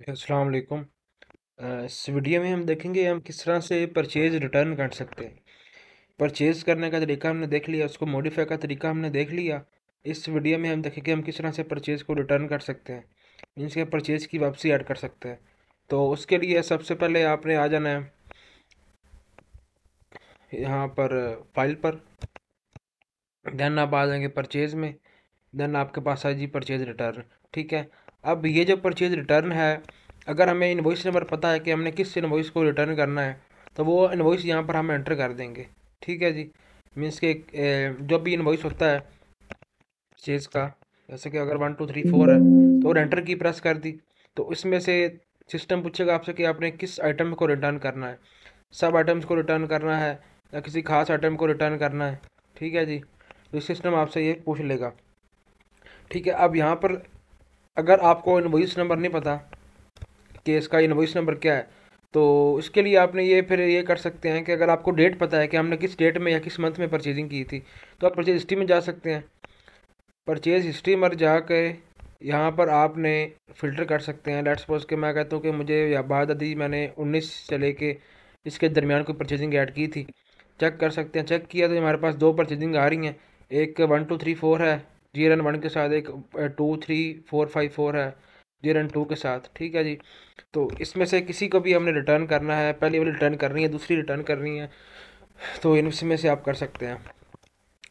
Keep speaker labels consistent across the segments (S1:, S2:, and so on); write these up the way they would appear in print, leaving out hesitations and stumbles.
S1: अस्सलाम वालेकुम। इस वीडियो में हम देखेंगे हम किस तरह से परचेज़ रिटर्न कर सकते हैं। परचेज़ करने का तरीका हमने देख लिया, उसको मॉडिफाई का तरीका हमने देख लिया। इस वीडियो में हम देखेंगे हम किस तरह से परचेज़ को रिटर्न कर सकते हैं, मीन्स के परचेज़ की वापसी ऐड कर सकते हैं। तो उसके लिए सबसे पहले आपने आ जाना है यहाँ पर फाइल पर, देन आप आ जाएंगे परचेज़ में, देन आपके पास है जी परचेज़ रिटर्न। ठीक है। अब ये जो परचेज़ रिटर्न है, अगर हमें इनवॉइस नंबर पता है कि हमने किस इनवॉइस को रिटर्न करना है, तो वो इनवॉइस यहाँ पर हम एंटर कर देंगे। ठीक है जी। मीन्स के जो भी इनवॉइस होता है परचेज़ का, जैसे कि अगर 1 2 3 4 है तो और एंटर की प्रेस कर दी, तो इसमें से सिस्टम पूछेगा आपसे कि आपने किस आइटम को रिटर्न करना है, सब आइटम्स को रिटर्न करना है या किसी खास आइटम को रिटर्न करना है। ठीक है जी। तो सिस्टम आपसे ये पूछ लेगा। ठीक है। अब यहाँ पर अगर आपको इनवॉइस नंबर नहीं पता कि इसका इनवॉइस नंबर क्या है, तो इसके लिए आपने ये फिर ये कर सकते हैं कि अगर आपको डेट पता है कि हमने किस डेट में या किस मंथ में परचेजिंग की थी, तो आप परचेज हिस्ट्री में जा सकते हैं। परचेज हिस्ट्री में जाके यहाँ पर आपने फ़िल्टर कर सकते हैं। लेट्स सपोज कि मैं कहता हूँ कि मुझे या बाद अभी मैंने 19 से लेके इसके दरमियान कोई परचेजिंग ऐड की थी, चेक कर सकते हैं। चेक किया तो हमारे पास दो परचेजिंग आ रही हैं, एक 1 2 3 4 है GRN 1 के साथ, एक 2 3 4 5 4 है GRN 2 के साथ। ठीक है जी। तो इसमें से किसी को भी हमने रिटर्न करना है, पहली वाली रिटर्न करनी है, दूसरी रिटर्न करनी है, तो इनमें से आप कर सकते हैं।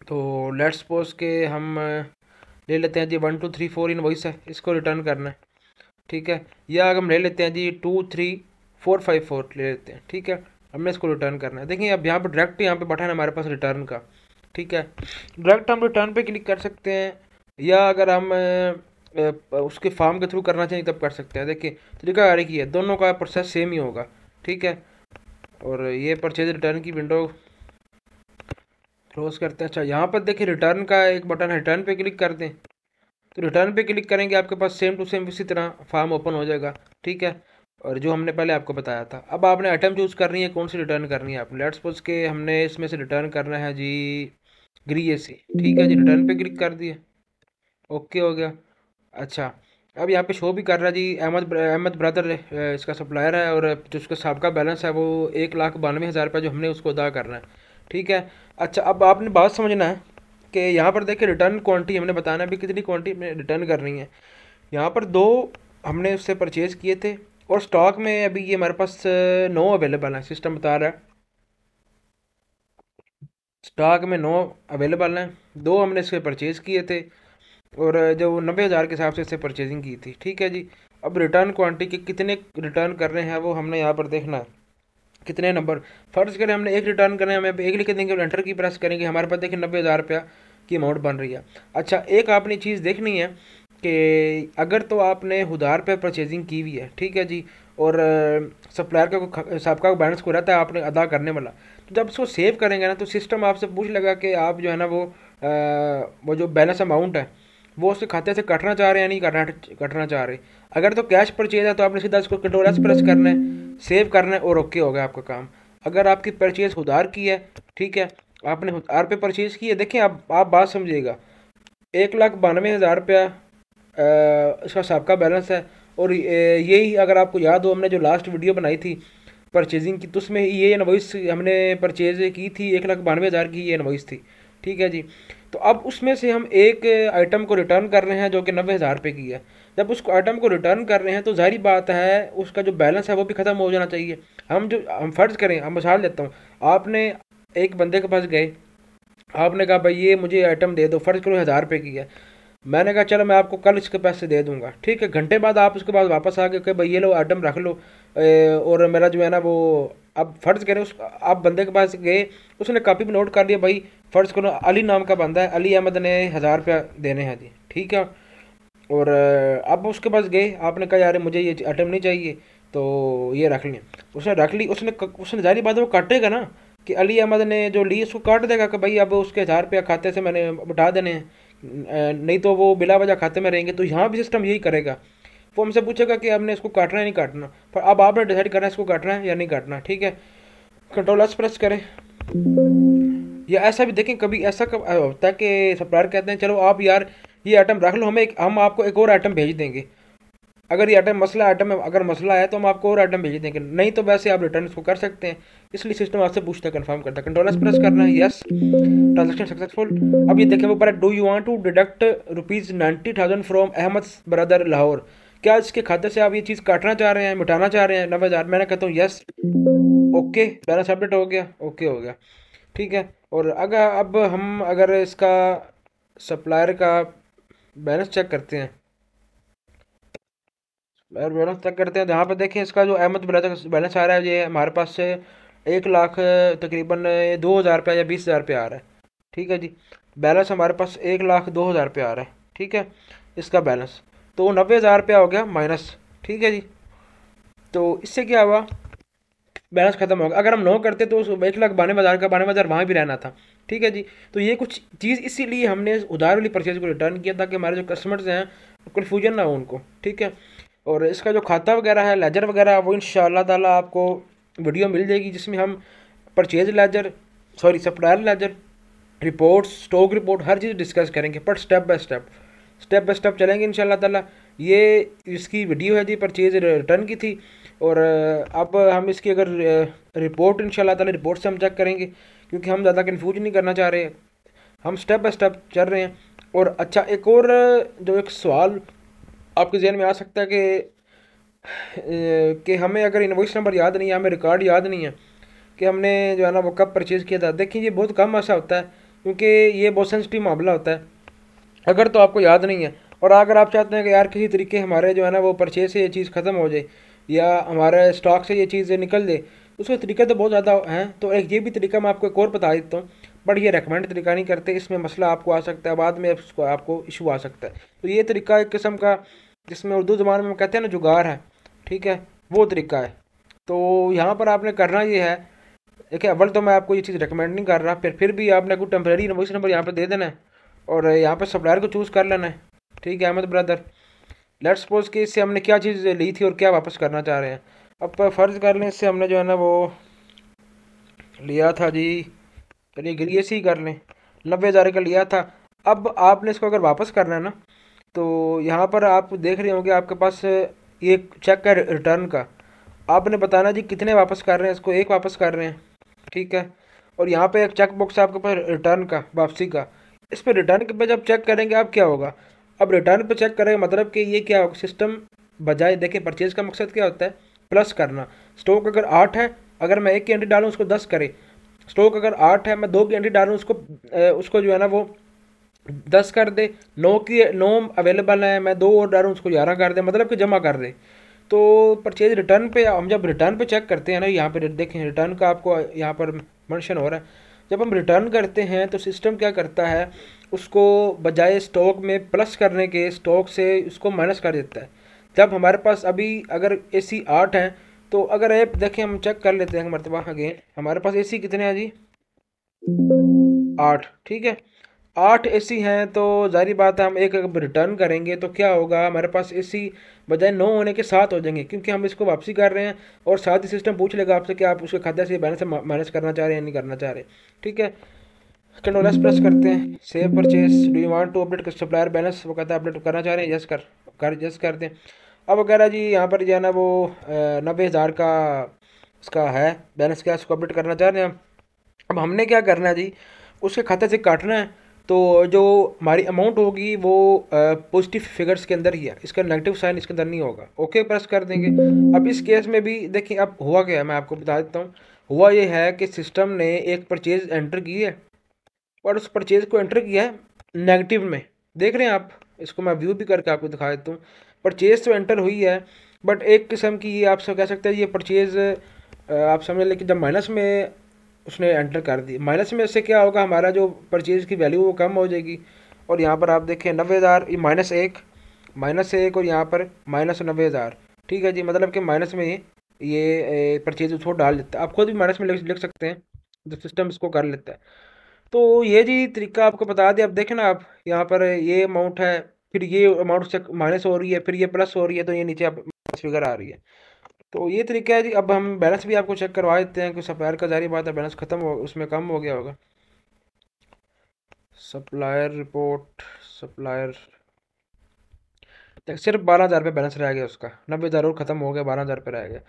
S1: तो लेट्स सपोज के हम ले लेते हैं जी 1 2 3 4 इनवॉइस है, इसको रिटर्न करना है। ठीक है। या अगर हम ले लेते हैं जी 2 3 4 5 4 ले लेते हैं। ठीक है। हमने इसको रिटर्न करना है। देखिए अब यहाँ पर डायरेक्ट यहाँ पे बटन है हमारे पास रिटर्न का। ठीक है। डायरेक्ट हम रिटर्न पे क्लिक कर सकते हैं, या अगर हम उसके फॉर्म के थ्रू करना चाहिए तब कर सकते हैं। देखिए तरीका एक ही है, दोनों का प्रोसेस सेम ही होगा। ठीक है। और ये परचेज रिटर्न की विंडो क्लोज करते हैं। अच्छा यहाँ पर देखिए रिटर्न का एक बटन है, रिटर्न पे क्लिक कर दें, तो रिटर्न पे क्लिक करेंगे आपके पास सेम टू सेम इसी तरह फॉर्म ओपन हो जाएगा। ठीक है। और जो हमने पहले आपको बताया था, अब आपने आइटम चूज़ करनी है, कौन सी रिटर्न करनी है आपने। लेट्स सपोज के हमने इसमें से रिटर्न करना है जी ग्री एसी। ठीक है जी। रिटर्न पे क्लिक कर दिए, ओके हो गया। अच्छा अब यहाँ पे शो भी कर रहा है जी अहमद अहमद ब्रदर इसका सप्लायर है, और जो उसका सबका बैलेंस है वो 1,92,000 रुपये जो हमने उसको अदा करना है। ठीक है। अच्छा अब आपने बात समझना है कि यहाँ पर देखिए रिटर्न क्वांटिटी हमने बताना है भी कितनी क्वांटिटी में रिटर्न करनी है। यहाँ पर दो हमने उससे परचेज़ किए थे, और स्टॉक में अभी ये हमारे पास 9 अवेलेबल है, सिस्टम बता रहा है स्टॉक में 9 अवेलेबल हैं। दो हमने इसके परचेज़ किए थे, और जो 90,000 के हिसाब से इससे परचेजिंग की थी। ठीक है जी। अब रिटर्न क्वांटिटी के कितने रिटर्न कर रहे हैं वो हमने यहाँ पर देखना है, कितने नंबर। फर्ज करें हमने एक रिटर्न करना है, हमें एक लिख देंगे और एंटर की प्रेस करेंगे, हमारे पास देखिए 90,000 रुपया की अमाउंट बन रही है। अच्छा एक आपने चीज़ देखनी है कि अगर तो आपने उधार पे परचेजिंग की हुई है, ठीक है जी, और सप्लायर का सबका बैलेंस को रहता है आपने अदा करने वाला, तो जब उसको सेव करेंगे ना, तो सिस्टम आपसे पूछ लेगा कि आप जो है ना वो जो बैलेंस अमाउंट है वो उसके खाते से कटना चाह रहे हैं या नहीं कटना चाह रहे। अगर तो कैश परचेज है तो आपने सीधा इसको कंट्रोल एस प्रेस करना है, सेव करना है, और ओके हो गया आपका काम। अगर आपकी परचेज उधार की है, ठीक है, आपने उधार पे परचेज की है, देखिए आप बात समझिएगा, 1,92,000 रुपया इसका सबका बैलेंस है। और यही अगर आपको याद हो हमने जो लास्ट वीडियो बनाई थी परचेजिंग की, तो उसमें ये इनवॉइस हमने परचेज की थी 1,92,000 की ये इनवॉइस थी। ठीक है जी। तो अब उसमें से हम एक आइटम को रिटर्न कर रहे हैं जो कि 90,000 रुपये की है। जब उस आइटम को रिटर्न कर रहे हैं तो जाहिर बात है उसका जो बैलेंस है वो भी ख़त्म हो जाना चाहिए। हम फ़र्ज़ करें, हम मिसाल देता हूँ, आपने एक बंदे के पास गए, आपने कहा भाई ये मुझे आइटम दे दो, फ़र्ज़ करो 1,000 रुपये की है। मैंने कहा चलो मैं आपको कल इसके पैसे दे दूंगा। ठीक है। घंटे बाद आप उसके बाद वापस आ गए कि भाई ये लो आइटम रख लो, और मेरा जो है ना वो, अब फ़र्ज़ करें उस आप बंदे के पास गए, उसने कॉपी में नोट कर लिया भाई फ़र्ज़ करो अली नाम का बंदा है, अली अहमद ने 1,000 रुपया देने हैं जी। ठीक है। और अब उसके पास गए, आपने कहा यार मुझे ये आइटम नहीं चाहिए, तो ये रख लें। उसने रख ली, उसने जारी बात है वो काटेगा ना, कि अली अहमद ने जो ली उसको काट देगा कि भाई अब उसके 1,000 रुपया खाते से मैंने उठा देने हैं, नहीं तो वो बिला वजह खाते में रहेंगे। तो यहाँ भी सिस्टम यही करेगा, वो हमसे पूछेगा कि आपने इसको काटना है नहीं काटना, पर अब आपने डिसाइड करना है इसको काटना है या नहीं काटना। ठीक है। कंट्रोल एस प्रेस करें। या ऐसा भी देखें, कभी ऐसा कब होता है कि सप्लायर कहते हैं चलो आप यार ये आइटम रख लो, हम आपको एक और आइटम भेज देंगे, अगर ये आइटम अगर मसला है तो हम आपको और आइटम भेज देंगे, नहीं तो वैसे आप रिटर्न इसको कर सकते हैं। इसलिए सिस्टम आपसे पूछता है, कंफर्म करता है, कंट्रोल एस प्रेस करना है, यस, ट्रांजेक्शन सक्सेसफुल। अब ये देखें ऊपर, do you want to deduct ₹90,000 from Ahmed brother Lahore, क्या इसके खाते से आप ये चीज़ काटना चाह रहे हैं, मिटाना चाह रहे हैं 90,000? मैंने कहता हूँ यस, ओके, बैलेंस अपडेट हो गया, ओके हो गया, ठीक है। और अगर इसका सप्लायर का बैलेंस चेक करते हैं, बैलेंस चेक करते हैं, तो यहाँ पर देखें इसका जो अहमद ब्रदर का बैलेंस आ रहा है, ये हमारे पास से 1 लाख तकरीबन 2,000 रुपया या 20,000 रुपया आ रहा है, ठीक है जी। बैलेंस हमारे पास 1,02,000 रुपया आ रहा है, ठीक है, इसका बैलेंस। तो 90,000 रुपया हो गया माइनस, ठीक है जी। तो इससे क्या हुआ, बैलेंस खत्म होगा। अगर हम नो करते तो उस 1,92,000 का 92,000 वहाँ भी रहना था, ठीक है जी। तो ये कुछ चीज़ इसीलिए हमने उधार वाली परचेज को रिटर्न किया, ताकि हमारे जो कस्टमर्स हैं कन्फ्यूजन ना हो उनको, ठीक है। और इसका जो खाता वगैरह है, लेजर वगैरह, वो इंशाल्लाह ताला आपको वीडियो मिल जाएगी, जिसमें हम purchase ledger, sorry supplier ledger, report, stock report, हर चीज़ डिस्कस करेंगे, पर स्टेप बाय स्टेप चलेंगे इंशाल्लाह ताला। ये इसकी वीडियो है जी, परचेज रिटर्न की थी। और अब हम इसकी अगर रिपोर्ट इंशाल्लाह ताला रिपोर्ट से हम चेक करेंगे, क्योंकि हम ज़्यादा कन्फ्यूज नहीं करना चाह रहे हैं, हम स्टेप बाय स्टेप चल रहे हैं। और अच्छा, एक और जो एक सवाल आपके जहन में आ सकता है कि हमें अगर इनवॉइस नंबर याद नहीं है, हमें रिकॉर्ड याद नहीं है कि हमने जो है ना वो कब परचेज़ किया था। देखिए, ये बहुत कम ऐसा होता है, क्योंकि ये बहुत सेंसिटिव मामला होता है। अगर तो आपको याद नहीं है, और अगर आप चाहते हैं कि यार किसी तरीके हमारे जो है ना वो परचेज से ये चीज़ ख़त्म हो जाए, या हमारे स्टॉक से ये चीज़ निकल जाए, उसके तरीके तो बहुत ज़्यादा हैं। तो एक ये भी तरीका मैं आपको एक और बता देता हूँ, बट ये रेकमेंड तरीका नहीं करते, इसमें मसला आपको आ सकता है, बाद में उसको आपको इशू आ सकता है। तो ये तरीका एक किस्म का, जिसमें उर्दू ज़बान में हम कहते हैं ना जुगाड़ है, ठीक है, वो तरीका है। तो यहाँ पर आपने करना ये है, देखिए अव्वल तो मैं आपको ये चीज़ रिकमेंड नहीं कर रहा, फिर भी आपने कोई टेम्प्रेरी इनवॉइस नंबर यहाँ पे दे देना है, और यहाँ पे सप्लायर को चूज़ कर लेना है, ठीक है अहमद ब्रदर। लेट्स सपोज कि इससे हमने क्या चीज़ ली थी और क्या वापस करना चाह रहे हैं। अब फ़र्ज़ कर लें इससे हमने जो है ना वो लिया था जी, चलिए गिलिए से ही कर लें, 90,000 का लिया था। अब आपने इसको अगर वापस करना है ना, तो यहाँ पर आप देख रहे होंगे आपके पास ये चेक है रिटर्न का, आपने बताना जी कितने वापस कर रहे हैं, इसको एक वापस कर रहे हैं, ठीक है। और यहाँ पे एक चेक बॉक्स है आपके पास रिटर्न का, वापसी का। इस पर रिटर्न पे जब चेक करेंगे आप, क्या होगा, अब रिटर्न पे चेक करेंगे मतलब कि ये क्या होगा, सिस्टम बजाय देखिए परचेज का मकसद क्या होता है, प्लस करना। स्टॉक अगर 8 है, अगर मैं 1 की एंट्री डालूँ उसको 10 करे। स्टॉक अगर 8 है, मैं 2 की एंट्री डालूँ उसको जो है ना वो 10 कर दे। 9 अवेलेबल है, मैं 2 और डालूँ उसको 11 कर दे, मतलब कि जमा कर दे। तो परचेज रिटर्न पे हम जब रिटर्न पे चेक करते हैं ना, यहाँ पे देखें रिटर्न का आपको यहाँ पर मेंशन हो रहा है। जब हम रिटर्न करते हैं तो सिस्टम क्या करता है, उसको बजाय स्टॉक में प्लस करने के, स्टॉक से उसको माइनस कर देता है। जब हमारे पास अभी अगर AC 8 है, तो अगर आप देखें, हम चेक कर लेते हैं मरतबा अगेन, हमारे पास AC कितने हैं जी, 8, ठीक है। 8 AC हैं, तो जारी बात है हम एक अगर रिटर्न करेंगे तो क्या होगा, हमारे पास AC बजाय 9 होने के 7 हो जाएंगे, क्योंकि हम इसको वापसी कर रहे हैं। और साथ ही सिस्टम पूछ लेगा आपसे कि आप उसके खाते से बैलेंस माइनस करना चाह रहे हैं या नहीं करना चाह रहे, ठीक है। कंट्रोल एस प्रेस करते हैं, save purchase, do you want to update supplier balance, वो कहता है अपडेट करना चाह रहे हैं, यस कर दें। अब वगैरह जी यहाँ पर जो है ना वो 90,000 का उसका है बैलेंस, क्या इसको अपडेट करना चाह रहे हैं हम। अब हमने क्या करना है जी, उसके खाते से काटना है। तो जो हमारी अमाउंट होगी वो पॉजिटिव फिगर्स के अंदर ही है, इसका नेगेटिव साइन इसके अंदर नहीं होगा, ओके प्रेस कर देंगे। अब इस केस में भी देखिए अब हुआ क्या है, मैं आपको बता देता हूँ। हुआ ये है कि सिस्टम ने एक परचेज एंटर की है, और उस परचेज को एंटर किया है नेगेटिव में, देख रहे हैं आप। इसको मैं व्यू भी करके आपको दिखा देता हूँ। परचेज तो एंटर हुई है, बट एक किस्म की ये आप सब कह सकते हैं ये परचेज आप समझ लें कि जब माइनस में उसने एंटर कर दी, माइनस में इससे क्या होगा, हमारा जो परचेज की वैल्यू वो कम हो जाएगी। और यहाँ पर आप देखें 90,000, ये -1 और यहाँ पर -90,000, ठीक है जी। मतलब कि माइनस में ये परचेज उसको डाल देता है, आप खुद भी माइनस में लिख सकते हैं, जब सिस्टम इसको कर लेता है। तो ये जी तरीका आपको बता दें। अब देखें ना आप, यहाँ पर ये अमाउंट है, फिर ये अमाउंट से माइनस हो रही है, फिर ये प्लस हो रही है, तो ये नीचे आप फिगर आ रही है। तो ये तरीका है जी। अब हम बैलेंस भी आपको चेक करवा देते हैं कि सप्लायर का, जारी बात है बैलेंस ख़त्म हो, उसमें कम हो गया होगा। सप्लायर रिपोर्ट, सप्लायर सिर्फ 12,000 रुपये बैलेंस रह गया उसका, 90,000 और ख़त्म हो गया, 12,000 रुपये रह गया।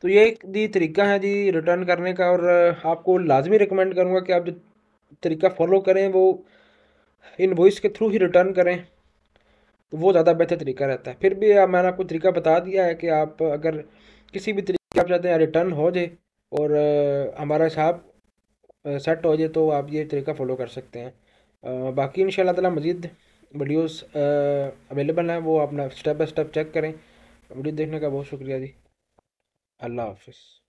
S1: तो ये एक दी तरीका है जी रिटर्न करने का। और आपको लाजमी रिकमेंड करूँगा कि आप जो तरीका फॉलो करें वो इनवॉइस के थ्रू ही रिटर्न करें, तो वो ज़्यादा बेहतर तरीका रहता है। फिर भी मैंने आपको तरीका बता दिया है कि आप अगर किसी भी तरीके आप चाहते हैं रिटर्न हो जाए और हमारा हिसाब सेट हो जाए, तो आप ये तरीका फॉलो कर सकते हैं। बाकी इंशाल्लाह ताला मज़ीद वीडियोस अवेलेबल हैं, वो अपना स्टेप बाय स्टेप चेक करें। वीडियो देखने का बहुत शुक्रिया जी। अल्लाह हाफिज़।